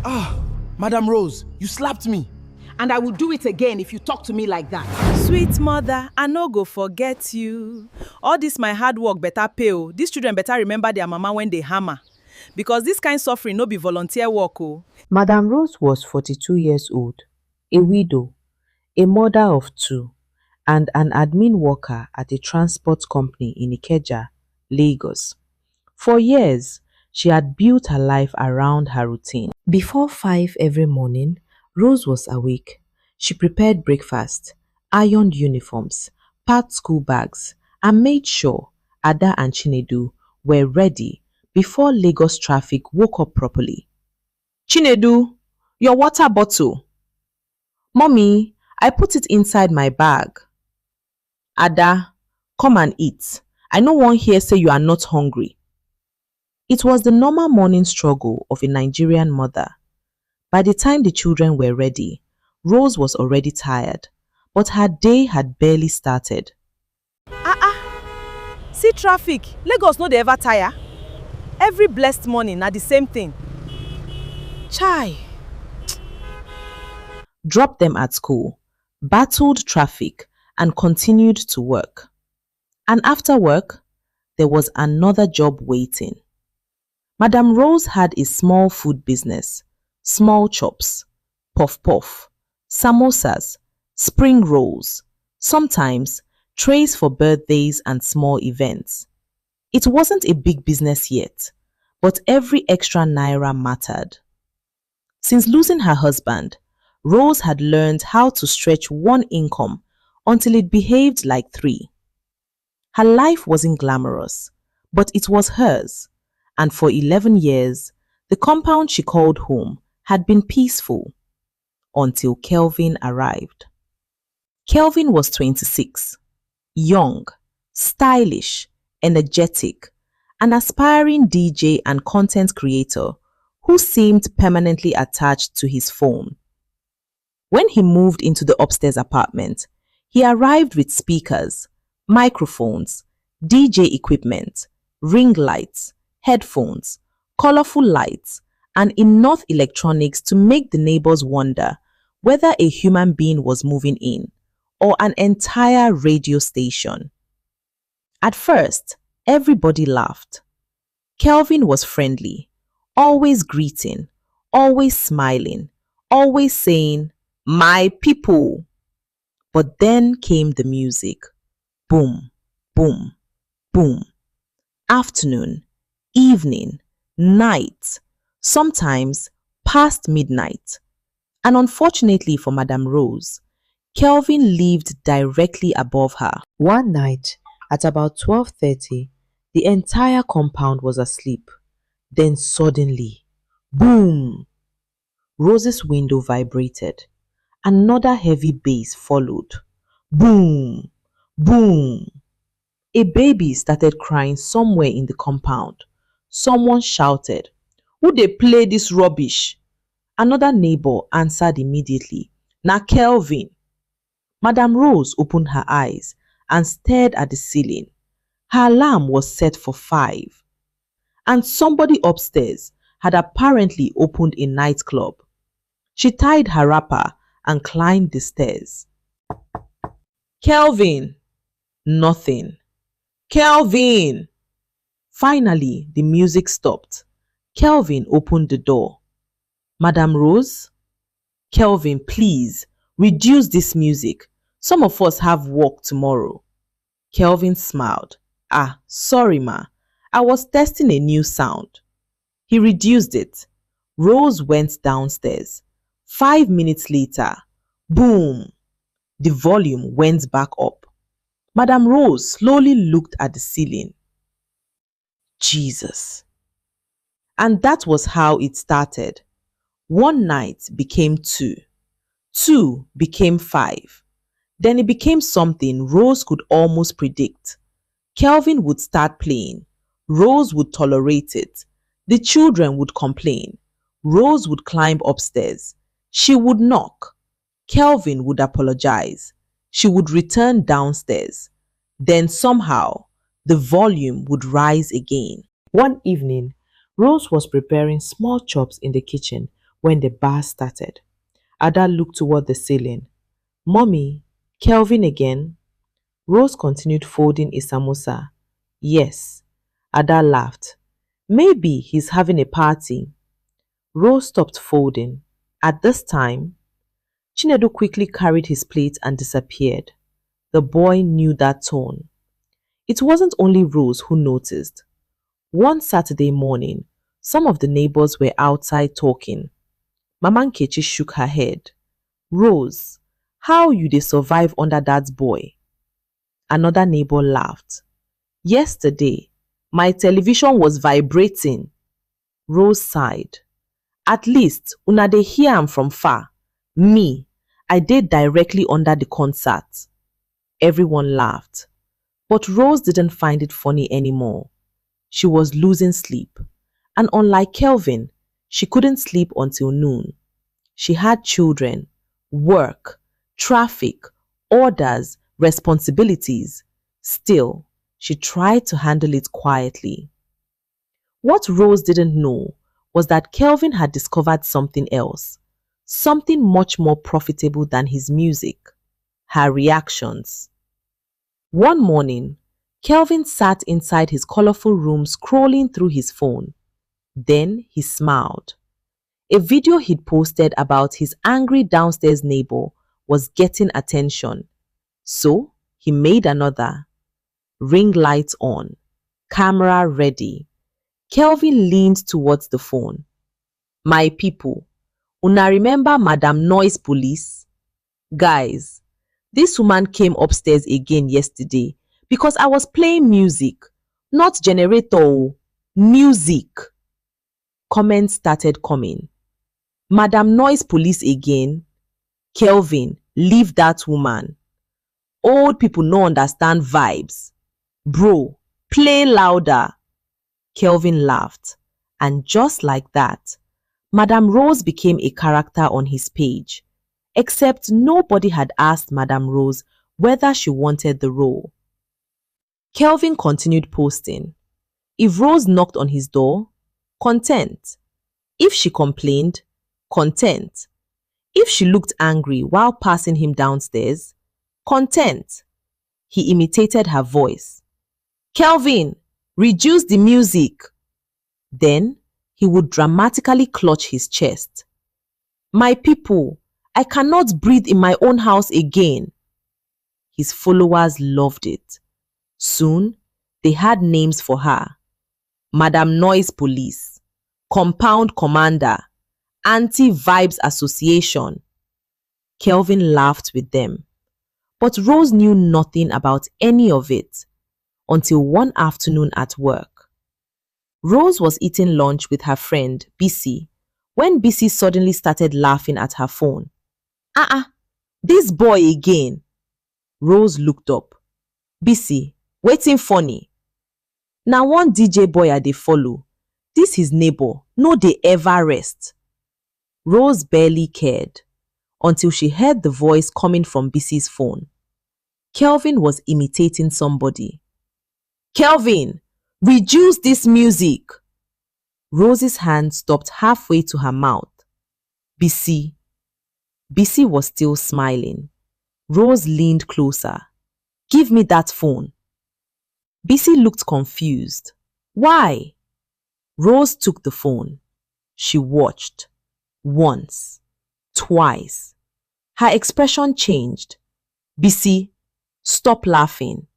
Ah, Madam Rose, you slapped me. And I will do it again if you talk to me like that. Sweet mother, I no go forget you. All this my hard work better pay oh. These children better remember their mama when they hammer. Because this kind suffering no be volunteer work oh. Madam Rose was 42 years old, a widow, a mother of two, and an admin worker at a transport company in Ikeja, Lagos. For years, she had built her life around her routine. Before 5 every morning, Rose was awake. She prepared breakfast, ironed uniforms, packed school bags, and made sure Ada and Chinedu were ready before Lagos traffic woke up properly. Chinedu, your water bottle. Mommy, I put it inside my bag. Ada, come and eat. I no wan hear say you are not hungry. It was the normal morning struggle of a Nigerian mother. By the time the children were ready, Rose was already tired, but her day had barely started. See traffic, Lagos no dey ever tire. Every blessed morning na the same thing. Chai. Dropped them at school, battled traffic, and continued to work. And after work, there was another job waiting. Madam Rose had a small food business, small chops, puff-puff, samosas, spring rolls, sometimes trays for birthdays and small events. It wasn't a big business yet, but every extra naira mattered. Since losing her husband, Rose had learned how to stretch one income until it behaved like three. Her life wasn't glamorous, but it was hers, and for 11 years, the compound she called home had been peaceful until Kelvin arrived. Kelvin was 26, young, stylish, energetic, an aspiring DJ and content creator who seemed permanently attached to his phone. When he moved into the upstairs apartment, he arrived with speakers, microphones, DJ equipment, ring lights, headphones, colorful lights, and enough electronics to make the neighbors wonder whether a human being was moving in or an entire radio station. At first, everybody laughed. Kelvin was friendly, always greeting, always smiling, always saying, "My people." But then came the music. Boom, boom, boom. Afternoon, evening, night, sometimes past midnight. And unfortunately for Madame Rose, Kelvin lived directly above her. One night, at about 12:30, the entire compound was asleep. Then suddenly, boom! Rose's window vibrated. Another heavy bass followed. Boom! Boom! A baby started crying somewhere in the compound. Someone shouted, "Who dey play this rubbish?" Another neighbor answered immediately, "Na Kelvin." Madame Rose opened her eyes and stared at the ceiling. Her alarm was set for 5. And somebody upstairs had apparently opened a nightclub. She tied her wrapper and climbed the stairs. "Kelvin!" Nothing. "Kelvin!" Finally, the music stopped. Kelvin opened the door. "Madame Rose?" "Kelvin, please, reduce this music. Some of us have work tomorrow." Kelvin smiled. "Ah, sorry ma. I was testing a new sound." He reduced it. Rose went downstairs. 5 minutes later, boom! The volume went back up. Madame Rose slowly looked at the ceiling. Jesus. And that was how it started. One night became 2. 2 became 5. Then it became something Rose could almost predict. Kelvin would start playing. Rose would tolerate it. The children would complain. Rose would climb upstairs. She would knock. Kelvin would apologize. She would return downstairs. Then somehow, the volume would rise again. One evening, Rose was preparing small chops in the kitchen When the bar started, Ada looked toward the ceiling. Mommy, Kelvin again? Rose continued folding a samosa. Yes. Ada laughed. Maybe he's having a party. Rose stopped folding. At this time, Chinedu quickly carried his plate and disappeared. The boy knew that tone. It wasn't only Rose who noticed. One Saturday morning, some of the neighbors were outside talking. Mama Nkechi shook her head. Rose, how you dey survive under that boy? Another neighbor laughed. Yesterday, my television was vibrating. Rose sighed. At least, una dey hear am from far. Me, I dey directly under the concert. Everyone laughed. But Rose didn't find it funny anymore. She was losing sleep. And unlike Kelvin, she couldn't sleep until noon. She had children, work, traffic, orders, responsibilities. Still, she tried to handle it quietly. What Rose didn't know was that Kelvin had discovered something else, something much more profitable than his music, her reactions. One morning, Kelvin sat inside his colorful room scrolling through his phone. Then he smiled. A video he'd posted about his angry downstairs neighbor was getting attention. So he made another. Ring light on. Camera ready. Kelvin leaned towards the phone. My people, una remember Madam Noise Police? Guys, this woman came upstairs again yesterday because I was playing music, not generator, music. Comments started coming. Madam Noise Police again? Kelvin, leave that woman. Old people no understand vibes. Bro, play louder. Kelvin laughed. And just like that, Madam Rose became a character on his page. Except nobody had asked Madam Rose whether she wanted the role. Kelvin continued posting. If Rose knocked on his door, content. If she complained, content. If she looked angry while passing him downstairs, content. He imitated her voice. Kelvin, reduce the music. Then he would dramatically clutch his chest. My people, I cannot breathe in my own house again. His followers loved it. Soon, they had names for her. Madam Noise Police, Compound Commander, Anti-Vibes Association. Kelvin laughed with them. But Rose knew nothing about any of it until one afternoon at work. Rose was eating lunch with her friend, Bisi, when Bisi suddenly started laughing at her phone. This boy again. Rose looked up. Bisi, waiting funny. Now one DJ boy I dey follow. This his neighbor, no dey ever rest. Rose barely cared until she heard the voice coming from Bisi's phone. Kelvin was imitating somebody. Kelvin, reduce this music. Rose's hand stopped halfway to her mouth. Bisi. Bisi was still smiling. Rose leaned closer. Give me that phone. Bisi looked confused. Why? Rose took the phone. She watched. Once. Twice. Her expression changed. Bisi, stop laughing.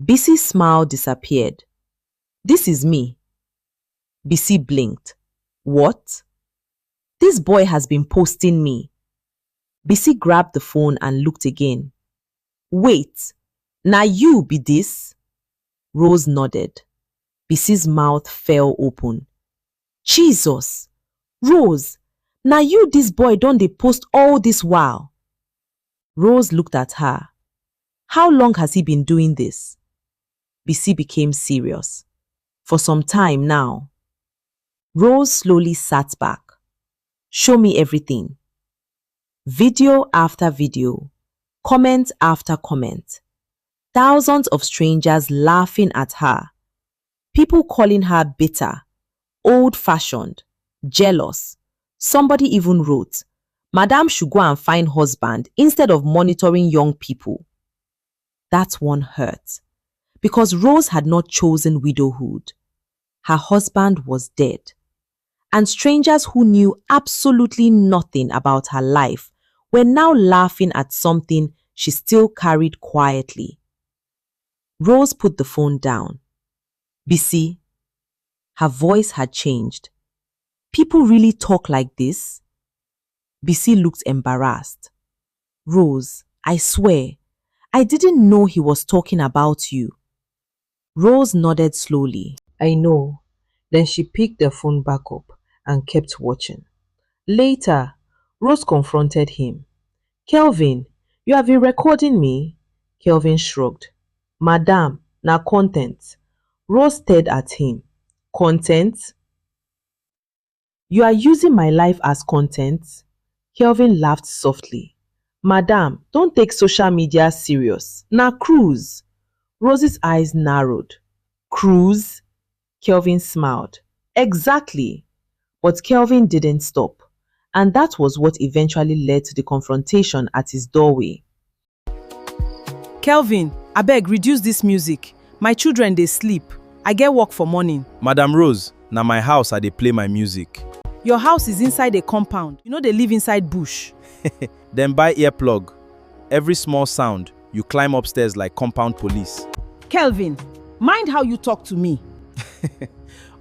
Bisi's smile disappeared. This is me. Bisi blinked. What? This boy has been posting me. Bisi grabbed the phone and looked again. Wait, now you be this? Rose nodded. Bisi's mouth fell open. Jesus! Rose, now you this boy don dey post all this while. Rose looked at her. How long has he been doing this? Bisi became serious. For some time now. Rose slowly sat back. Show me everything. Video after video. Comment after comment. Thousands of strangers laughing at her. People calling her bitter, old-fashioned, jealous, Somebody even wrote, Madam should go and find husband instead of monitoring young people. That one hurt because Rose had not chosen widowhood. Her husband was dead. And strangers who knew absolutely nothing about her life were now laughing at something she still carried quietly. Rose put the phone down. Bisi. Her voice had changed. People really talk like this? Bisi looked embarrassed. Rose, I swear, I didn't know he was talking about you. Rose nodded slowly. I know. Then she picked the phone back up and kept watching. Later, Rose confronted him. Kelvin, you have been recording me? Kelvin shrugged. Madam, na content. Rose stared at him. Content? You are using my life as content? Kelvin laughed softly. Madam, don't take social media serious. Na cruise. Rose's eyes narrowed. Cruise? Kelvin smiled. Exactly. But Kelvin didn't stop. And that was what eventually led to the confrontation at his doorway. Kelvin, abeg reduce this music. My children dey sleep. I get work for morning. Madam Rose, na my house I dey play my music. Your house is inside a compound. You know they live inside bush. Then buy earplug. Every small sound, you climb upstairs like compound police. Kelvin, mind how you talk to me.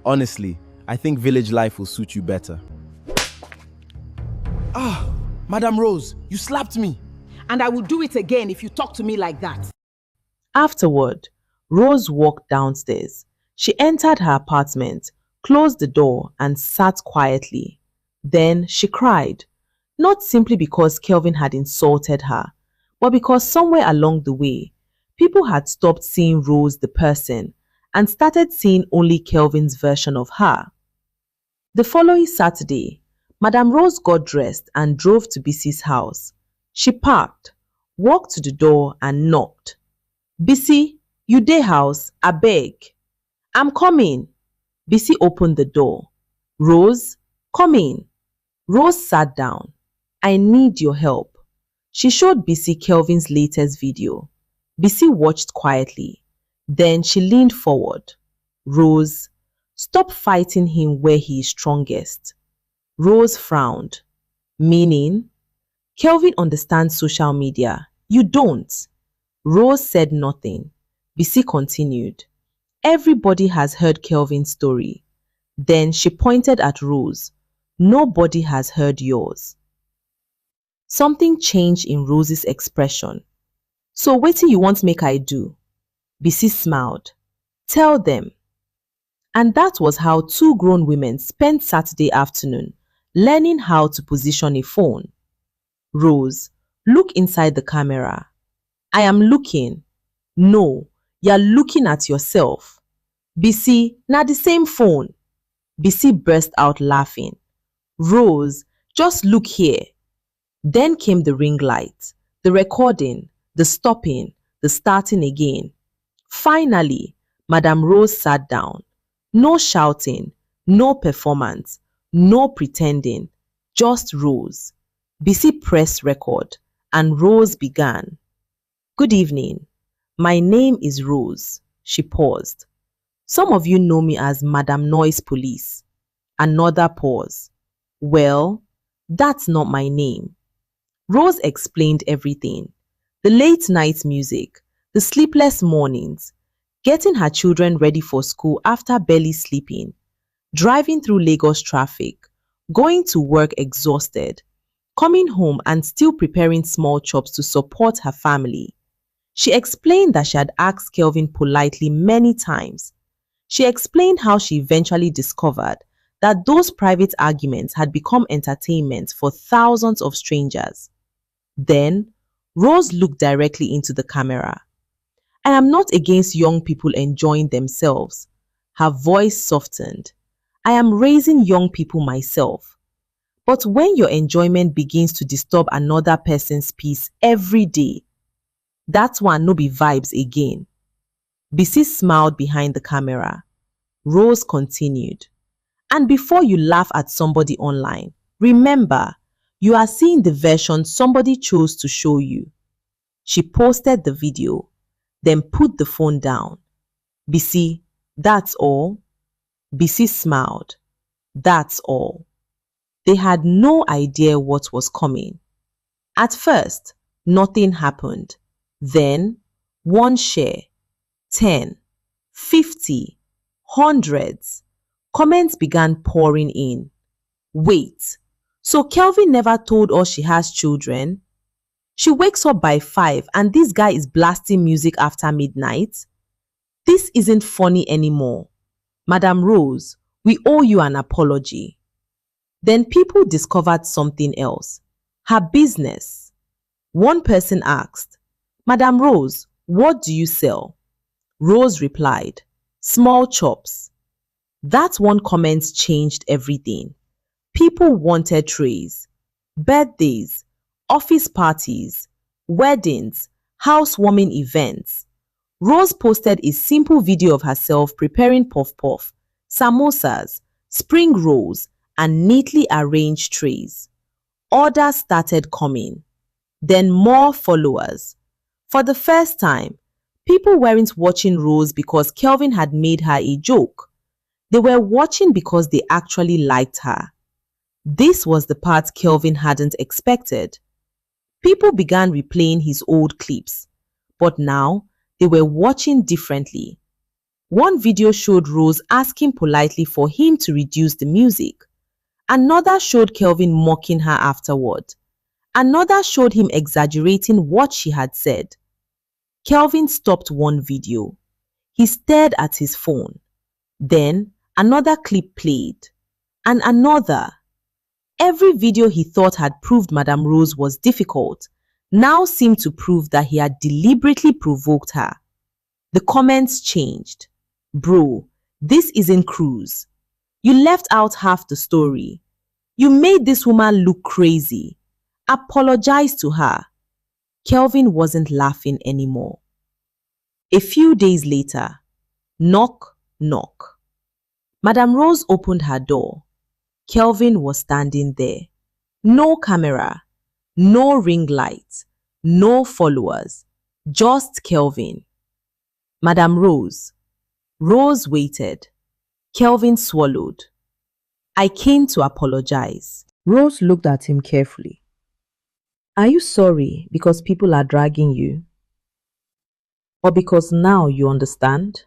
Honestly, I think village life will suit you better. Madam Rose, you slapped me. And I will do it again if you talk to me like that. Afterward, Rose walked downstairs. She entered her apartment, closed the door, and sat quietly. Then she cried, not simply because Kelvin had insulted her, but because somewhere along the way, people had stopped seeing Rose the person and started seeing only Kelvin's version of her. The following Saturday, Madam Rose got dressed and drove to Bisi's house. She parked, walked to the door and knocked. Bisi, you dey house, abeg. I'm coming. Bisi opened the door. Rose, come in. Rose sat down. I need your help. She showed Bisi Kelvin's latest video. Bisi watched quietly. Then she leaned forward. Rose, stop fighting him where he is strongest. Rose frowned. Meaning? Kelvin understands social media. You don't. Rose said nothing. Bisi continued. Everybody has heard Kelvin's story. Then she pointed at Rose. Nobody has heard yours. Something changed in Rose's expression. So what do you want make I do? Bisi smiled. Tell them. And that was how two grown women spent Saturday afternoon learning how to position a phone. Rose, look inside the camera. I am looking. No, you're looking at yourself. Bisi, na the same phone. Bisi burst out laughing. Rose, just look here. Then came the ring light, the recording, the stopping, the starting again. Finally, Madam Rose sat down. No shouting, no performance, no pretending, just Rose. Bisi pressed record and Rose began. Good evening. My name is Rose. She paused. Some of you know me as Madam Noise Police. Another pause. Well, that's not my name. Rose explained everything. The late night music, the sleepless mornings, getting her children ready for school after barely sleeping, driving through Lagos traffic, going to work exhausted, coming home and still preparing small chops to support her family. She explained that she had asked Kelvin politely many times. She explained how she eventually discovered that those private arguments had become entertainment for thousands of strangers. Then, Rose looked directly into the camera. I am not against young people enjoying themselves. Her voice softened. I am raising young people myself. But when your enjoyment begins to disturb another person's peace every day, that's one no be vibes again. Bisi smiled behind the camera. Rose continued. And before you laugh at somebody online, Remember, you are seeing the version somebody chose to show you. She posted the video, then put the phone down. Bisi, that's all. Bisi smiled. That's all. They had no idea what was coming. At first, nothing happened. Then, one share, 10, 50, hundreds. Comments began pouring in. Wait, so Kelvin never told us she has children? She wakes up by 5 and this guy is blasting music after midnight? This isn't funny anymore. Madam Rose, we owe you an apology. Then people discovered something else. Her business. One person asked, Madam Rose, what do you sell? Rose replied, small chops. That one comment changed everything. People wanted trays, birthdays, office parties, weddings, housewarming events. Rose posted a simple video of herself preparing puff-puff, samosas, spring rolls, and neatly arranged trays. Orders started coming. Then more followers. For the first time, people weren't watching Rose because Kelvin had made her a joke. They were watching because they actually liked her. This was the part Kelvin hadn't expected. People began replaying his old clips, but now they were watching differently. One video showed Rose asking politely for him to reduce the music. Another showed Kelvin mocking her afterward. Another showed him exaggerating what she had said. Kelvin stopped one video. He stared at his phone. Then another clip played. And another. Every video he thought had proved Madam Rose was difficult now seemed to prove that he had deliberately provoked her. The comments changed. Bro, this isn't cruise. You left out half the story. You made this woman look crazy. Apologize to her. Kelvin wasn't laughing anymore. A few days later, knock, knock. Madam Rose opened her door. Kelvin was standing there. No camera, no ring light, no followers, just Kelvin. Madam Rose. Rose waited. Kelvin swallowed. I came to apologize. Rose looked at him carefully. Are you sorry because people are dragging you? Or because now you understand?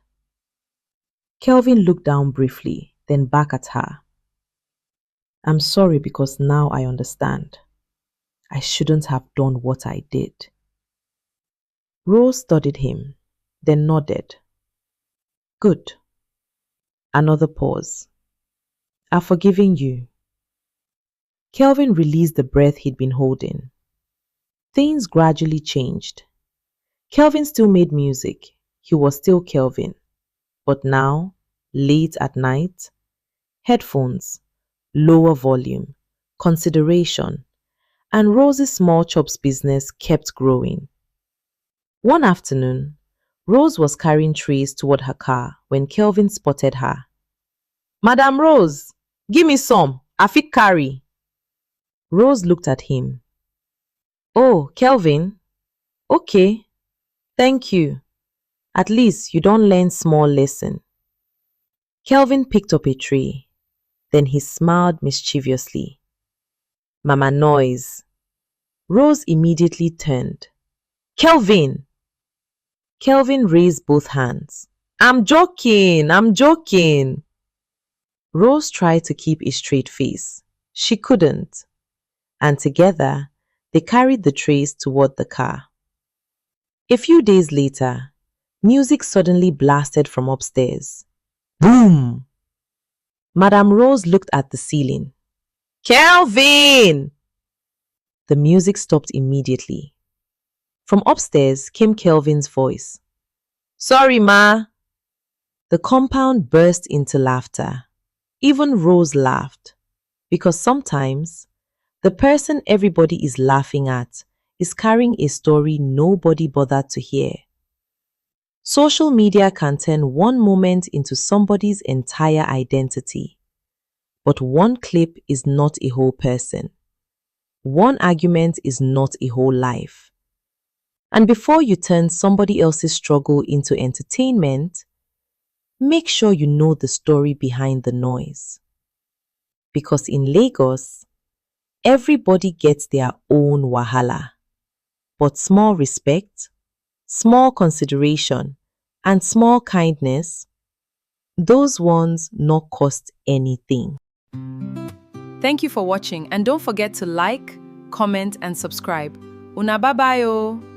Kelvin looked down briefly, then back at her. I'm sorry because now I understand. I shouldn't have done what I did. Rose studied him, then nodded. Good. Another pause. I've forgiven you. Kelvin released the breath he'd been holding. Things gradually changed. Kelvin still made music. He was still Kelvin. But now, late at night, headphones, lower volume, consideration, and Rose's small chops business kept growing. One afternoon, Rose was carrying trays toward her car when Kelvin spotted her. Madam Rose, give me some. I fit carry. Rose looked at him. Oh, Kelvin? Okay. Thank you. At least you don't learn small lesson. Kelvin picked up a tray. Then he smiled mischievously. Mama noise. Rose immediately turned. Kelvin! Kelvin raised both hands. I'm joking, I'm joking. Rose tried to keep a straight face. She couldn't. And together, they carried the trays toward the car. A few days later, music suddenly blasted from upstairs. Boom! Madam Rose looked at the ceiling. Kelvin! The music stopped immediately. From upstairs came Kelvin's voice. Sorry, Ma. The compound burst into laughter. Even Rose laughed, because sometimes the person everybody is laughing at is carrying a story nobody bothered to hear. Social media can turn one moment into somebody's entire identity. But one clip is not a whole person. One argument is not a whole life. And before you turn somebody else's struggle into entertainment, make sure you know the story behind the noise. Because in Lagos, everybody gets their own wahala. But small respect, small consideration, and small kindness, those ones not cost anything. Thank you for watching, and don't forget to like, comment, and subscribe. Una bye bye.